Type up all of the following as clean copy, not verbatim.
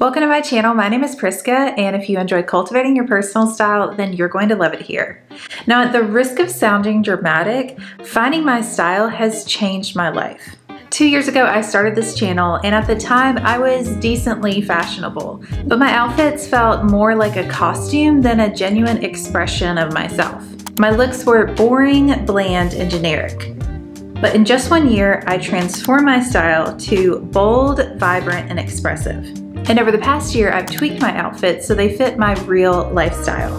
Welcome to my channel. My name is Priska, and if you enjoy cultivating your personal style, then you're going to love it here. Now, at the risk of sounding dramatic, finding my style has changed my life. 2 years ago, I started this channel, and at the time, I was decently fashionable, but my outfits felt more like a costume than a genuine expression of myself. My looks were boring, bland, and generic. But in just 1 year, I transformed my style to bold, vibrant, and expressive. And over the past year, I've tweaked my outfits so they fit my real lifestyle.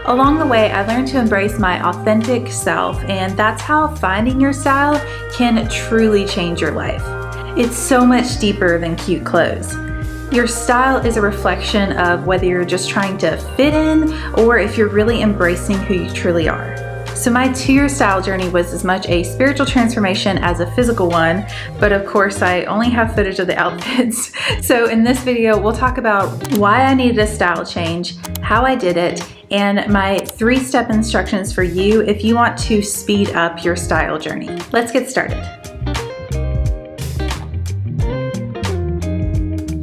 Along the way, I learned to embrace my authentic self, and that's how finding your style can truly change your life. It's so much deeper than cute clothes. Your style is a reflection of whether you're just trying to fit in or if you're really embracing who you truly are. So my 2-year style journey was as much a spiritual transformation as a physical one, but of course I only have footage of the outfits. So in this video, we'll talk about why I needed a style change, how I did it, and my 3-step instructions for you if you want to speed up your style journey. Let's get started.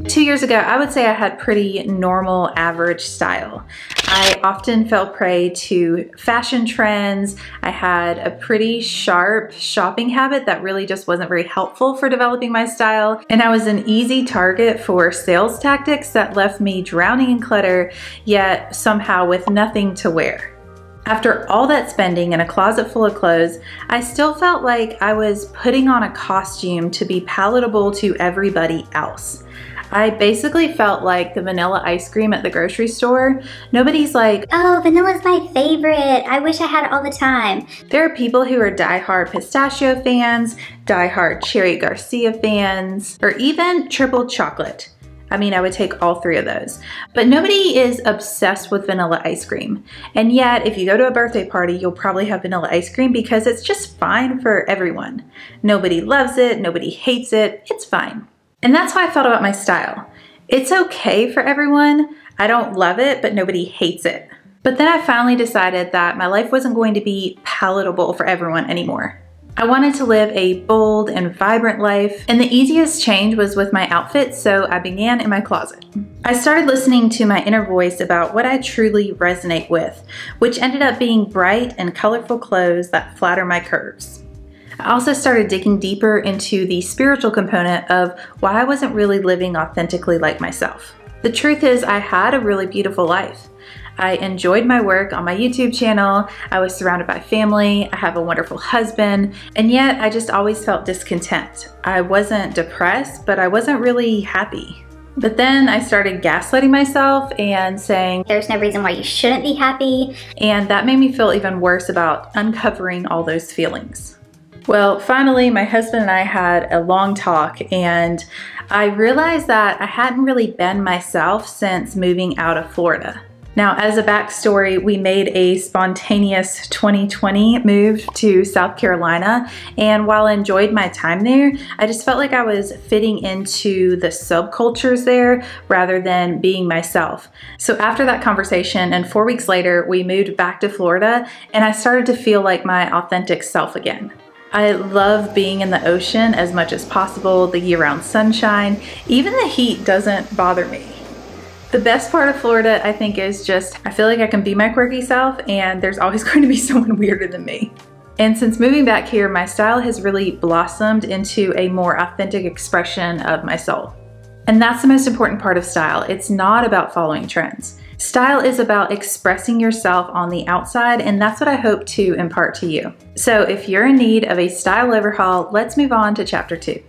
2 years ago, I would say I had pretty normal, average style. I often fell prey to fashion trends. I had a pretty sharp shopping habit that really just wasn't very helpful for developing my style. And I was an easy target for sales tactics that left me drowning in clutter, yet somehow with nothing to wear. After all that spending and a closet full of clothes, I still felt like I was putting on a costume to be palatable to everybody else. I basically felt like the vanilla ice cream at the grocery store. Nobody's like, "Oh, vanilla's my favorite. I wish I had it all the time." There are people who are diehard pistachio fans, diehard cherry Garcia fans, or even triple chocolate. I mean, I would take all 3 of those. But nobody is obsessed with vanilla ice cream. And yet, if you go to a birthday party, you'll probably have vanilla ice cream because it's just fine for everyone. Nobody loves it, nobody hates it, it's fine. And that's how I felt about my style. It's okay for everyone. I don't love it, but nobody hates it. But then I finally decided that my life wasn't going to be palatable for everyone anymore. I wanted to live a bold and vibrant life, and the easiest change was with my outfits, so I began in my closet. I started listening to my inner voice about what I truly resonate with, which ended up being bright and colorful clothes that flatter my curves. I also started digging deeper into the spiritual component of why I wasn't really living authentically like myself. The truth is, I had a really beautiful life. I enjoyed my work on my YouTube channel, I was surrounded by family, I have a wonderful husband, and yet I just always felt discontent. I wasn't depressed, but I wasn't really happy. But then I started gaslighting myself and saying, "There's no reason why you shouldn't be happy." And that made me feel even worse about uncovering all those feelings. Well, finally, my husband and I had a long talk, and I realized that I hadn't really been myself since moving out of Florida. Now, as a backstory, we made a spontaneous 2020 move to South Carolina, and while I enjoyed my time there, I just felt like I was fitting into the subcultures there rather than being myself. So after that conversation, and 4 weeks later, we moved back to Florida, and I started to feel like my authentic self again. I love being in the ocean as much as possible, the year-round sunshine. Even the heat doesn't bother me. The best part of Florida, I think, is just I feel like I can be my quirky self, and there's always going to be someone weirder than me. And since moving back here, my style has really blossomed into a more authentic expression of my soul. And that's the most important part of style. It's not about following trends. Style is about expressing yourself on the outside, and that's what I hope to impart to you. So if you're in need of a style overhaul, let's move on to chapter 2.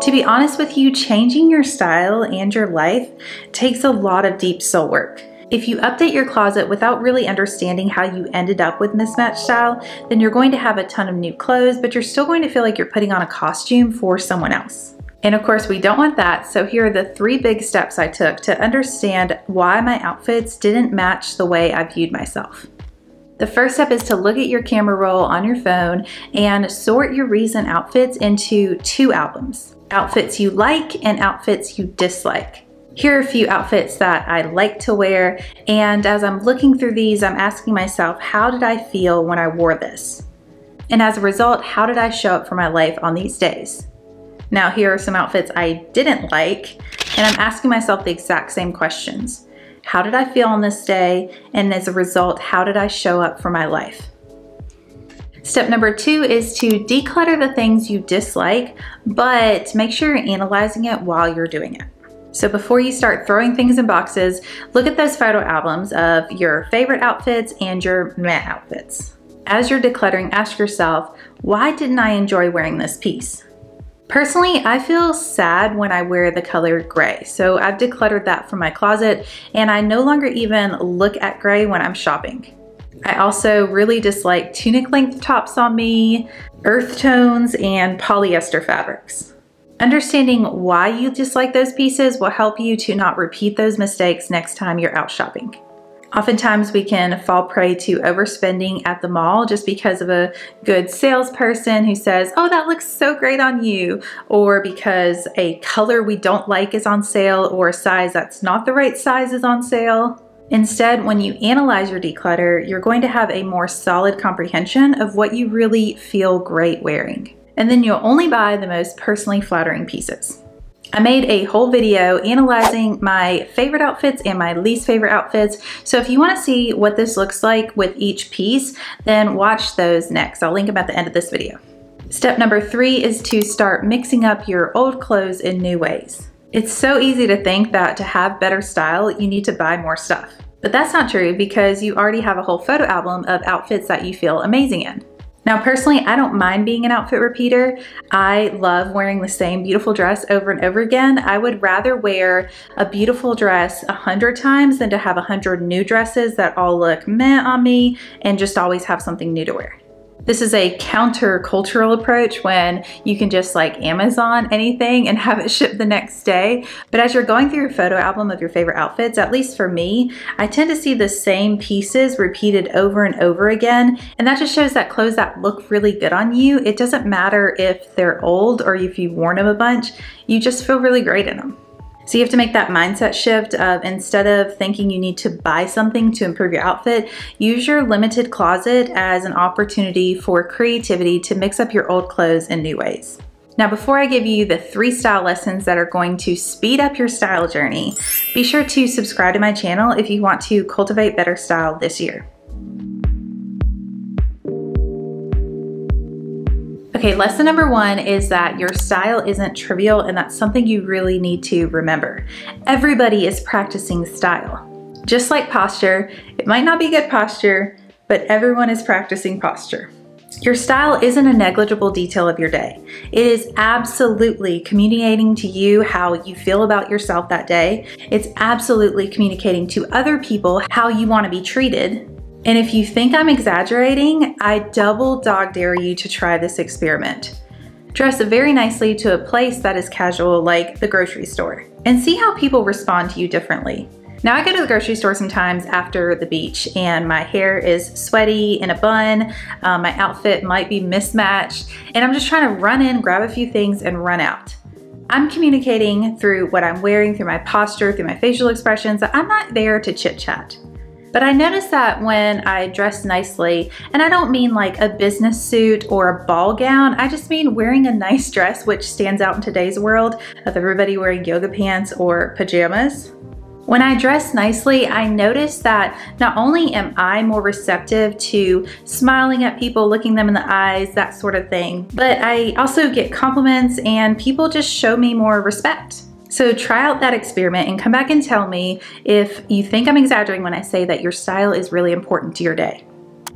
To be honest with you, changing your style and your life takes a lot of deep soul work. If you update your closet without really understanding how you ended up with mismatched style, then you're going to have a ton of new clothes, but you're still going to feel like you're putting on a costume for someone else. And of course, we don't want that, so here are the 3 big steps I took to understand why my outfits didn't match the way I viewed myself. The first step is to look at your camera roll on your phone and sort your recent outfits into 2 albums. Outfits you like and outfits you dislike. Here are a few outfits that I like to wear, and as I'm looking through these, I'm asking myself, how did I feel when I wore this? And as a result, how did I show up for my life on these days? Now, here are some outfits I didn't like, and I'm asking myself the exact same questions. How did I feel on this day? And as a result, how did I show up for my life? Step number 2 is to declutter the things you dislike, but make sure you're analyzing it while you're doing it. So before you start throwing things in boxes, look at those photo albums of your favorite outfits and your meh outfits. As you're decluttering, ask yourself, why didn't I enjoy wearing this piece? Personally, I feel sad when I wear the color gray, so I've decluttered that from my closet, and I no longer even look at gray when I'm shopping. I also really dislike tunic length tops on me, earth tones, and polyester fabrics. Understanding why you dislike those pieces will help you to not repeat those mistakes next time you're out shopping. Oftentimes we can fall prey to overspending at the mall just because of a good salesperson who says, oh, that looks so great on you, or because a color we don't like is on sale, or a size that's not the right size is on sale. Instead, when you analyze your declutter, you're going to have a more solid comprehension of what you really feel great wearing. And then you'll only buy the most personally flattering pieces. I made a whole video analyzing my favorite outfits and my least favorite outfits. So if you want to see what this looks like with each piece, then watch those next. I'll link them at the end of this video. Step number 3 is to start mixing up your old clothes in new ways. It's so easy to think that to have better style, you need to buy more stuff. But that's not true because you already have a whole photo album of outfits that you feel amazing in. Now, personally, I don't mind being an outfit repeater. I love wearing the same beautiful dress over and over again. I would rather wear a beautiful dress 100 times than to have 100 new dresses that all look meh on me and just always have something new to wear. This is a counter-cultural approach when you can just like Amazon anything and have it shipped the next day. But as you're going through your photo album of your favorite outfits, at least for me, I tend to see the same pieces repeated over and over again. And that just shows that clothes that look really good on you, it doesn't matter if they're old or if you've worn them a bunch, you just feel really great in them. So you have to make that mindset shift of instead of thinking you need to buy something to improve your outfit, use your limited closet as an opportunity for creativity to mix up your old clothes in new ways. Now, before I give you the 3 style lessons that are going to speed up your style journey, be sure to subscribe to my channel if you want to cultivate better style this year. Okay, lesson number 1 is that your style isn't trivial, and that's something you really need to remember. Everybody is practicing style. Just like posture, it might not be good posture, but everyone is practicing posture. Your style isn't a negligible detail of your day. It is absolutely communicating to you how you feel about yourself that day. It's absolutely communicating to other people how you want to be treated. And if you think I'm exaggerating, I double dog dare you to try this experiment. Dress very nicely to a place that is casual, like the grocery store, and see how people respond to you differently. Now, I go to the grocery store sometimes after the beach and my hair is sweaty in a bun, my outfit might be mismatched, and I'm just trying to run in, grab a few things, and run out. I'm communicating through what I'm wearing, through my posture, through my facial expressions, that I'm not there to chit chat. But I notice that when I dress nicely, and I don't mean like a business suit or a ball gown, I just mean wearing a nice dress, which stands out in today's world of everybody wearing yoga pants or pajamas. When I dress nicely, I notice that not only am I more receptive to smiling at people, looking them in the eyes, that sort of thing, but I also get compliments and people just show me more respect. So try out that experiment and come back and tell me if you think I'm exaggerating when I say that your style is really important to your day.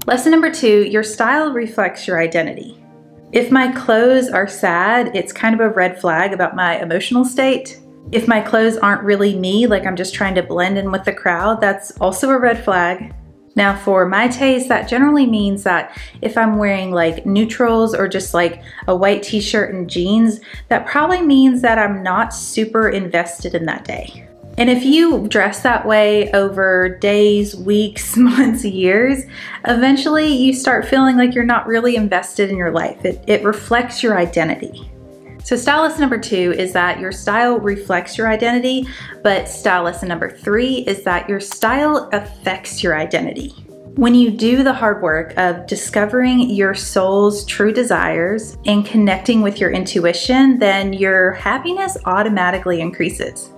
Lesson number 2, your style reflects your identity. If my clothes are sad, it's kind of a red flag about my emotional state. If my clothes aren't really me, like I'm just trying to blend in with the crowd, that's also a red flag. Now, for my taste, that generally means that if I'm wearing like neutrals or just like a white t-shirt and jeans, that probably means that I'm not super invested in that day. And if you dress that way over days, weeks, months, years, eventually you start feeling like you're not really invested in your life. It reflects your identity. So style lesson number 2 is that your style reflects your identity, but style lesson number 3 is that your style affects your identity. When you do the hard work of discovering your soul's true desires and connecting with your intuition, then your happiness automatically increases.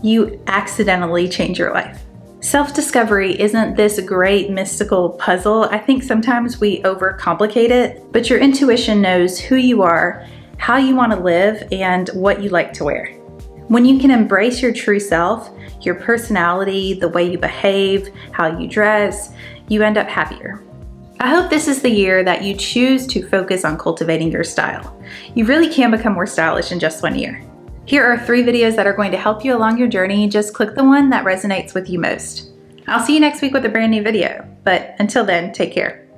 You accidentally change your life. Self-discovery isn't this great mystical puzzle. I think sometimes we overcomplicate it, but your intuition knows who you are, how you want to live, and what you like to wear. When you can embrace your true self, your personality, the way you behave, how you dress, you end up happier. I hope this is the year that you choose to focus on cultivating your style. You really can become more stylish in just 1 year. Here are 3 videos that are going to help you along your journey. Just click the one that resonates with you most. I'll see you next week with a brand new video, but until then, take care.